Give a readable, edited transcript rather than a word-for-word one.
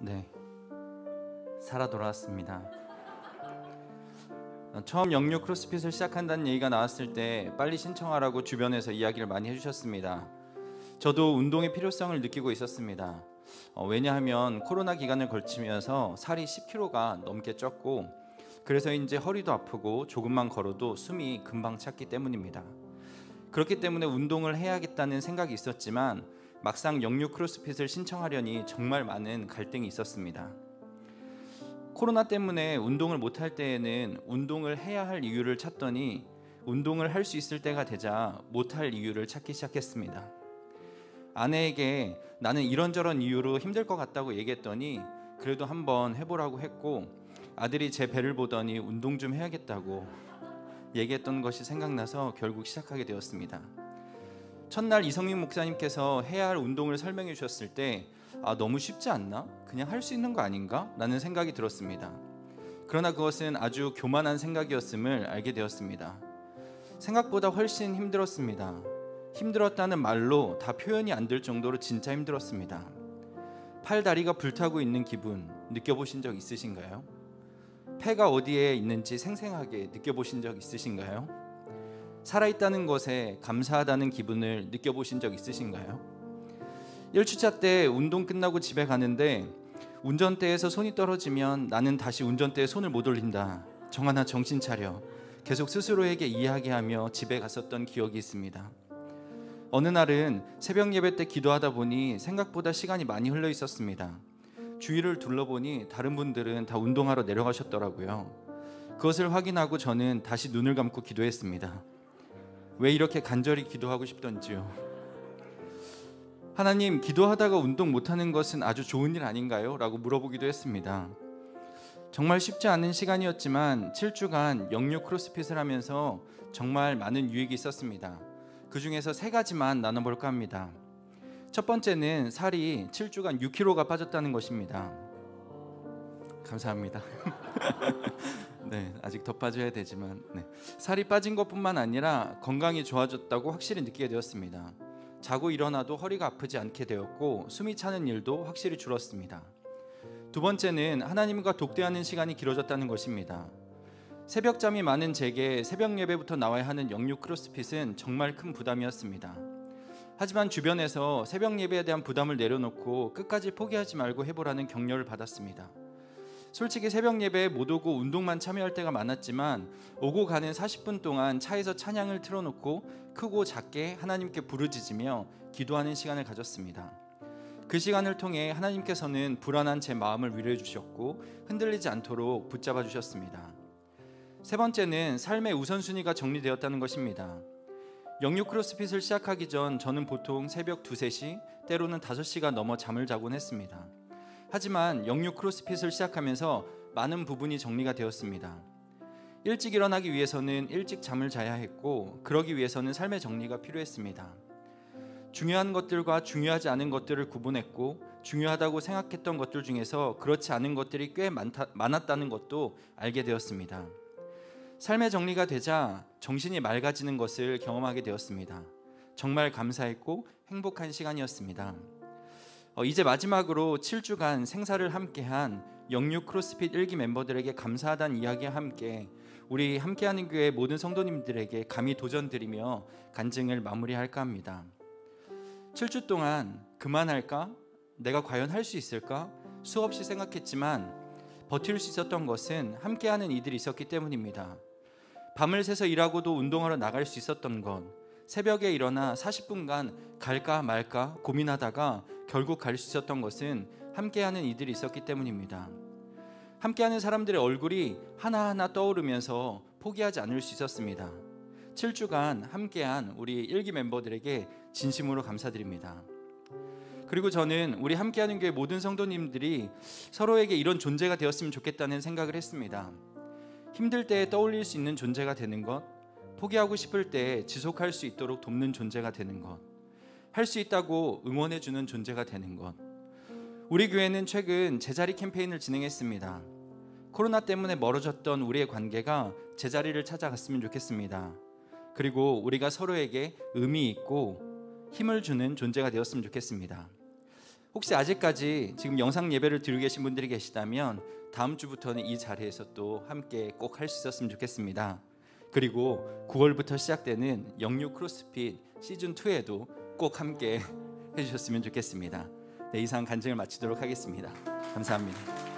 네, 살아 돌아왔습니다. 처음 영유 크로스핏을 시작한다는 얘기가 나왔을 때 빨리 신청하라고 주변에서 이야기를 많이 해주셨습니다. 저도 운동의 필요성을 느끼고 있었습니다. 왜냐하면 코로나 기간을 걸치면서 살이 10kg가 넘게 쪘고, 그래서인지 허리도 아프고 조금만 걸어도 숨이 금방 찼기 때문입니다. 그렇기 때문에 운동을 해야겠다는 생각이 있었지만 막상 영유 크로스핏을 신청하려니 정말 많은 갈등이 있었습니다. 코로나 때문에 운동을 못할 때에는 운동을 해야 할 이유를 찾더니 운동을 할 수 있을 때가 되자 못할 이유를 찾기 시작했습니다. 아내에게 나는 이런저런 이유로 힘들 것 같다고 얘기했더니 그래도 한번 해보라고 했고, 아들이 제 배를 보더니 운동 좀 해야겠다고 얘기했던 것이 생각나서 결국 시작하게 되었습니다. 첫날 이성민 목사님께서 해야 할 운동을 설명해 주셨을 때 너무 쉽지 않나? 그냥 할 수 있는 거 아닌가? 라는 생각이 들었습니다. 그러나 그것은 아주 교만한 생각이었음을 알게 되었습니다. 생각보다 훨씬 힘들었습니다. 힘들었다는 말로 다 표현이 안 될 정도로 진짜 힘들었습니다. 팔 다리가 불타고 있는 기분 느껴보신 적 있으신가요? 폐가 어디에 있는지 생생하게 느껴보신 적 있으신가요? 살아있다는 것에 감사하다는 기분을 느껴보신 적 있으신가요? 1주차 때 운동 끝나고 집에 가는데 운전대에서 손이 떨어지면 나는 다시 운전대에 손을 못 올린다. 정하나 정신 차려. 계속 스스로에게 이야기하며 집에 갔었던 기억이 있습니다. 어느 날은 새벽 예배 때 기도하다 보니 생각보다 시간이 많이 흘러 있었습니다. 주위를 둘러보니 다른 분들은 다 운동하러 내려가셨더라고요. 그것을 확인하고 저는 다시 눈을 감고 기도했습니다. 왜 이렇게 간절히 기도하고 싶던지요. 하나님, 기도하다가 운동 못하는 것은 아주 좋은 일 아닌가요? 라고 물어보기도 했습니다. 정말 쉽지 않은 시간이었지만 7주간 영유 크로스핏을 하면서 정말 많은 유익이 있었습니다. 그 중에서 3가지만 나눠볼까 합니다. 첫 번째는 살이 7주간 6kg가 빠졌다는 것입니다. 감사합니다. 네, 아직 더 빠져야 되지만 살이 빠진 것뿐만 아니라 건강이 좋아졌다고 확실히 느끼게 되었습니다. 자고 일어나도 허리가 아프지 않게 되었고 숨이 차는 일도 확실히 줄었습니다. 두 번째는 하나님과 독대하는 시간이 길어졌다는 것입니다. 새벽잠이 많은 제게 새벽 예배부터 나와야 하는 영유 크로스핏은 정말 큰 부담이었습니다. 하지만 주변에서 새벽 예배에 대한 부담을 내려놓고 끝까지 포기하지 말고 해보라는 격려를 받았습니다. 솔직히 새벽 예배에 못 오고 운동만 참여할 때가 많았지만 오고 가는 40분 동안 차에서 찬양을 틀어놓고 크고 작게 하나님께 부르짖으며 기도하는 시간을 가졌습니다. 그 시간을 통해 하나님께서는 불안한 제 마음을 위로해 주셨고 흔들리지 않도록 붙잡아 주셨습니다. 세 번째는 삶의 우선순위가 정리되었다는 것입니다. 영유 크로스핏을 시작하기 전 저는 보통 새벽 2, 3시 때로는 5시가 넘어 잠을 자곤 했습니다. 하지만 영유 크로스핏을 시작하면서 많은 부분이 정리가 되었습니다. 일찍 일어나기 위해서는 일찍 잠을 자야 했고, 그러기 위해서는 삶의 정리가 필요했습니다. 중요한 것들과 중요하지 않은 것들을 구분했고, 중요하다고 생각했던 것들 중에서 그렇지 않은 것들이 꽤 많았다는 것도 알게 되었습니다. 삶의 정리가 되자 정신이 맑아지는 것을 경험하게 되었습니다. 정말 감사했고 행복한 시간이었습니다. 이제 마지막으로 7주간 생사를 함께한 영유 크로스핏 1기 멤버들에게 감사하다는 이야기와 함께 우리 함께하는 교회 모든 성도님들에게 감히 도전드리며 간증을 마무리할까 합니다. 7주 동안 그만할까? 내가 과연 할 수 있을까? 수없이 생각했지만 버틸 수 있었던 것은 함께하는 이들이 있었기 때문입니다. 밤을 새서 일하고도 운동하러 나갈 수 있었던 것, 새벽에 일어나 40분간 갈까 말까 고민하다가 결국 갈 수 있었던 것은 함께하는 이들이 있었기 때문입니다. 함께하는 사람들의 얼굴이 하나하나 떠오르면서 포기하지 않을 수 있었습니다. 7주간 함께한 우리 1기 멤버들에게 진심으로 감사드립니다. 그리고 저는 우리 함께하는 교회 모든 성도님들이 서로에게 이런 존재가 되었으면 좋겠다는 생각을 했습니다. 힘들 때 떠올릴 수 있는 존재가 되는 것, 포기하고 싶을 때 지속할 수 있도록 돕는 존재가 되는 것, 할 수 있다고 응원해주는 존재가 되는 것. 우리 교회는 최근 제자리 캠페인을 진행했습니다. 코로나 때문에 멀어졌던 우리의 관계가 제자리를 찾아갔으면 좋겠습니다. 그리고 우리가 서로에게 의미 있고 힘을 주는 존재가 되었으면 좋겠습니다. 혹시 아직까지 지금 영상 예배를 드리고 계신 분들이 계시다면 다음 주부터는 이 자리에서 또 함께 꼭 할 수 있었으면 좋겠습니다. 그리고 9월부터 시작되는 영유 크로스핏 시즌 2에도 꼭 함께 해주셨으면 좋겠습니다. 네, 이상 간증을 마치도록 하겠습니다. 감사합니다.